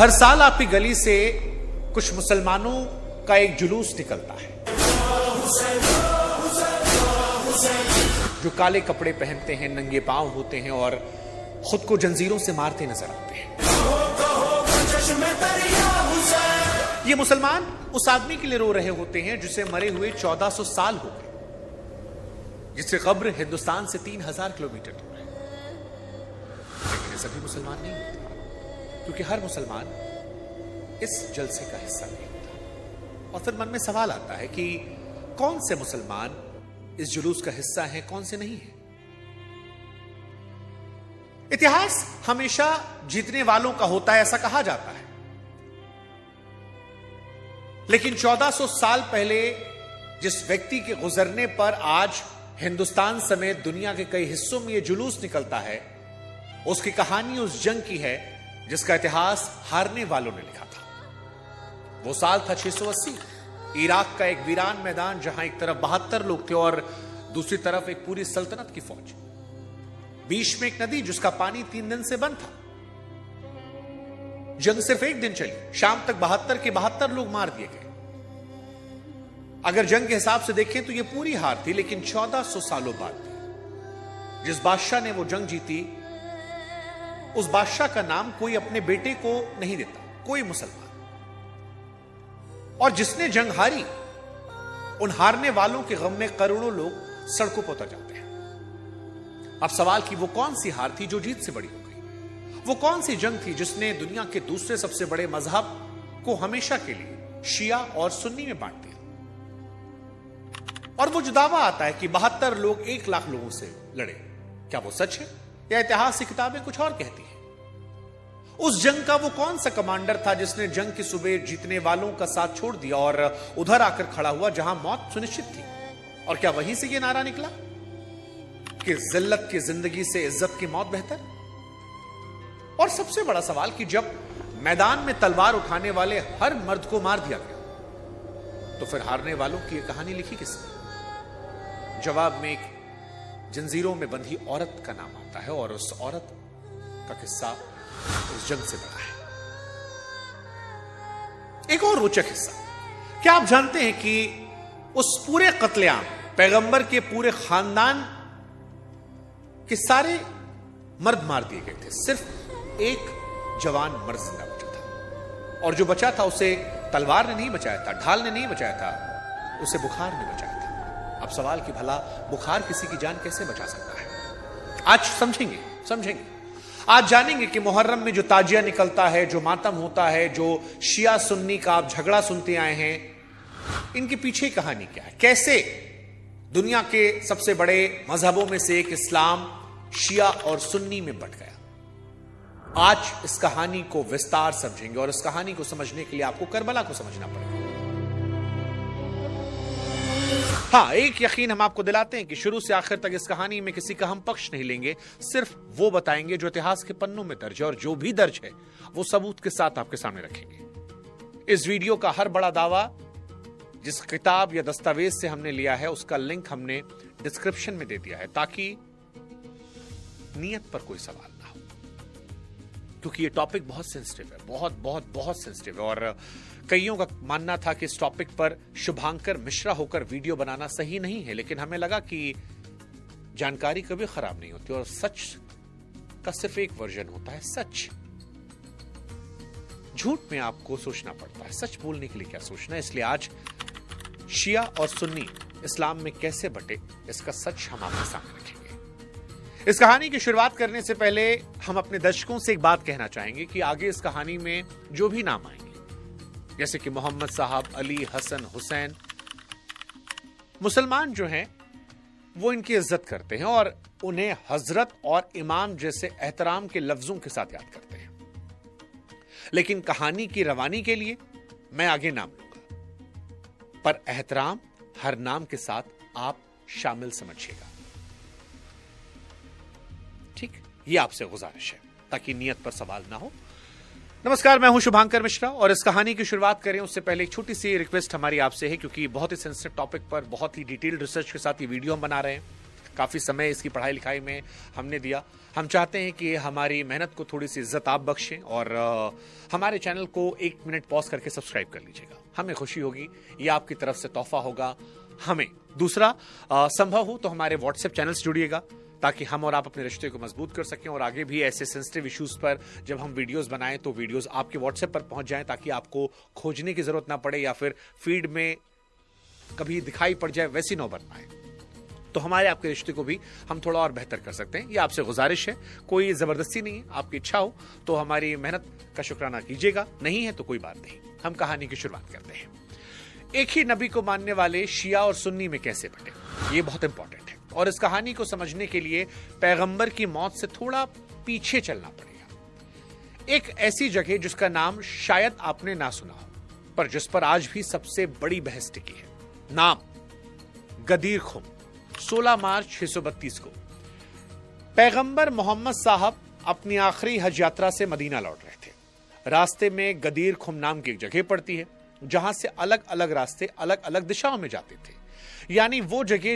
हर साल आपकी गली से कुछ मुसलमानों का एक जुलूस निकलता है जो काले कपड़े पहनते हैं, नंगे पांव होते हैं और खुद को जंजीरों से मारते नजर आते हैं। ये मुसलमान उस आदमी के लिए रो रहे होते हैं जिसे मरे हुए 1400 साल हो गए, जिसकी कब्र हिंदुस्तान से 3000 किलोमीटर दूर है। लेकिन ये सभी मुसलमान नहीं होते, क्योंकि हर मुसलमान इस जलसे का हिस्सा नहीं होता। और फिर मन में सवाल आता है कि कौन से मुसलमान इस जुलूस का हिस्सा हैं, कौन से नहीं हैं। इतिहास हमेशा जीतने वालों का होता है, ऐसा कहा जाता है। लेकिन 1400 साल पहले जिस व्यक्ति के गुजरने पर आज हिंदुस्तान समेत दुनिया के कई हिस्सों में यह जुलूस निकलता है, उसकी कहानी उस जंग की है जिसका इतिहास हारने वालों ने लिखा था। वो साल था 680। इराक का एक वीरान मैदान, जहां एक तरफ 72 लोग थे और दूसरी तरफ एक पूरी सल्तनत की फौज। बीच में एक नदी जिसका पानी 3 दिन से बंद था। जंग सिर्फ 1 दिन चली, शाम तक 72 के 72 लोग मार दिए गए। अगर जंग के हिसाब से देखें तो यह पूरी हार थी, लेकिन 1400 सालों बाद जिस बादशाह ने वो जंग जीती, उस बादशाह का नाम कोई अपने बेटे को नहीं देता, कोई मुसलमान। और जिसने जंग हारी, उन हारने वालों के गम में करोड़ों लोग सड़कों पर उतर जाते हैं। अब सवाल कि वो कौन सी हार थी जो जीत से बड़ी हो गई? वो कौन सी जंग थी जिसने दुनिया के दूसरे सबसे बड़े मजहब को हमेशा के लिए शिया और सुन्नी में बांट दिया? और वो जो दावा आता है कि 72 लोग 1 लाख लोगों से लड़े, क्या वो सच है या इतिहास की किताबें कुछ और कहती हैं? उस जंग का वो कौन सा कमांडर था जिसने जंग की सुबह जीतने वालों का साथ छोड़ दिया और उधर आकर खड़ा हुआ जहां मौत सुनिश्चित थी? और क्या वहीं से ये नारा निकला कि जिल्लत की जिंदगी से इज्जत की मौत बेहतर? और सबसे बड़ा सवाल कि जब मैदान में तलवार उठाने वाले हर मर्द को मार दिया गया, तो फिर हारने वालों की यह कहानी लिखी किसने? जवाब में एक जंजीरों में बंधी औरत का नाम आता है, और उस औरत का किस्सा उस जंग से बड़ा है। एक और रोचक हिस्सा, क्या आप जानते हैं कि उस पूरे कत्लेआम, पैगंबर के पूरे खानदान के सारे मर्द मार दिए गए थे, सिर्फ एक जवान मर्द जिंदा बचा था। और जो बचा था उसे तलवार ने नहीं बचाया था, ढाल ने नहीं बचाया था, उसे बुखार ने बचाया था। अब सवाल कि भला बुखार किसी की जान कैसे बचा सकता है? आज समझेंगे। आज जानेंगे कि मुहर्रम में जो ताजिया निकलता है, जो मातम होता है, जो शिया सुन्नी का आप झगड़ा सुनते आए हैं, इनके पीछे कहानी क्या है? कैसे दुनिया के सबसे बड़े मजहबों में से एक इस्लाम शिया और सुन्नी में बंट गया? आज इस कहानी को विस्तार समझेंगे, और इस कहानी को समझने के लिए आपको करबला को समझना पड़ेगा। हाँ, एक यकीन हम आपको दिलाते हैं कि शुरू से आखिर तक इस कहानी में किसी का हम पक्ष नहीं लेंगे, सिर्फ वो बताएंगे जो इतिहास के पन्नों में दर्ज है, और जो भी दर्ज है वो सबूत के साथ आपके सामने रखेंगे। इस वीडियो का हर बड़ा दावा जिस किताब या दस्तावेज से हमने लिया है, उसका लिंक हमने डिस्क्रिप्शन में दे दिया है, ताकि नियत पर कोई सवाल ना हो, क्योंकि ये टॉपिक बहुत सेंसिटिव है, बहुत सेंसिटिव है। और कईयों का मानना था कि इस टॉपिक पर शुभांकर मिश्रा होकर वीडियो बनाना सही नहीं है, लेकिन हमें लगा कि जानकारी कभी खराब नहीं होती, और सच का सिर्फ एक वर्जन होता है, सच। झूठ में आपको सोचना पड़ता है, सच बोलने के लिए क्या सोचना है। इसलिए आज शिया और सुन्नी इस्लाम में कैसे बटे, इसका सच हम आपके सामने रखेंगे। इस कहानी की शुरुआत करने से पहले हम अपने दर्शकों से एक बात कहना चाहेंगे कि आगे इस कहानी में जो भी नाम आएंगे, जैसे कि मोहम्मद साहब, अली, हसन, हुसैन, मुसलमान जो हैं वो इनकी इज्जत करते हैं और उन्हें हजरत और इमाम जैसे एहतराम के लफ्जों के साथ याद करते हैं। लेकिन कहानी की रवानी के लिए मैं आगे नाम लूंगा, पर एहतराम हर नाम के साथ आप शामिल समझिएगा, ठीक? ये आपसे गुजारिश है, ताकि नियत पर सवाल ना हो। नमस्कार, मैं हूं शुभांकर मिश्रा, और इस कहानी की शुरुआत करें उससे पहले एक छोटी सी रिक्वेस्ट हमारी आपसे है, क्योंकि बहुत ही सेंसिटिव टॉपिक पर बहुत ही डिटेल्ड रिसर्च के साथ ये वीडियो हम बना रहे हैं। काफ़ी समय इसकी पढ़ाई लिखाई में हमने दिया। हम चाहते हैं कि हमारी मेहनत को थोड़ी सी इज्जत आप बख्शें और हमारे चैनल को 1 मिनट पॉज करके सब्सक्राइब कर लीजिएगा। हमें खुशी होगी, ये आपकी तरफ से तोहफा होगा हमें। दूसरा, संभव हो तो हमारे व्हाट्सएप चैनल से जुड़िएगा ताकि हम और आप अपने रिश्ते को मजबूत कर सकें और आगे भी ऐसे सेंसिटिव इश्यूज पर जब हम वीडियोस बनाएं तो वीडियोस आपके व्हाट्सएप पर पहुंच जाएं ताकि आपको खोजने की जरूरत ना पड़े या फिर फीड में कभी दिखाई पड़ जाए वैसी नौबत ना आए। तो हमारे आपके रिश्ते को भी हम थोड़ा और बेहतर कर सकते हैं। ये आपसे गुजारिश है, कोई जबरदस्ती नहीं है। आपकी इच्छा हो तो हमारी मेहनत का शुक्राना कीजिएगा, नहीं है तो कोई बात नहीं। हम कहानी की शुरुआत करते हैं। एक ही नबी को मानने वाले शिया और सुन्नी में कैसे बटे, ये बहुत इंपॉर्टेंट है और इस कहानी को समझने के लिए पैगंबर की मौत से थोड़ा पीछे चलना पड़ेगा। एक ऐसी जगह जिसका नाम शायद आपने ना सुना हो, पर जिस पर आज भी सबसे बड़ी बहस टिकी है। नाम गदीर खुम। 16 मार्च 632 को पैगंबर मोहम्मद साहब अपनी आखिरी हज यात्रा से मदीना लौट रहे थे। रास्ते में गदीर खुम नाम की एक जगह पड़ती है जहां से अलग अलग रास्ते अलग अलग दिशाओं में जाते थे, यानी वो जगह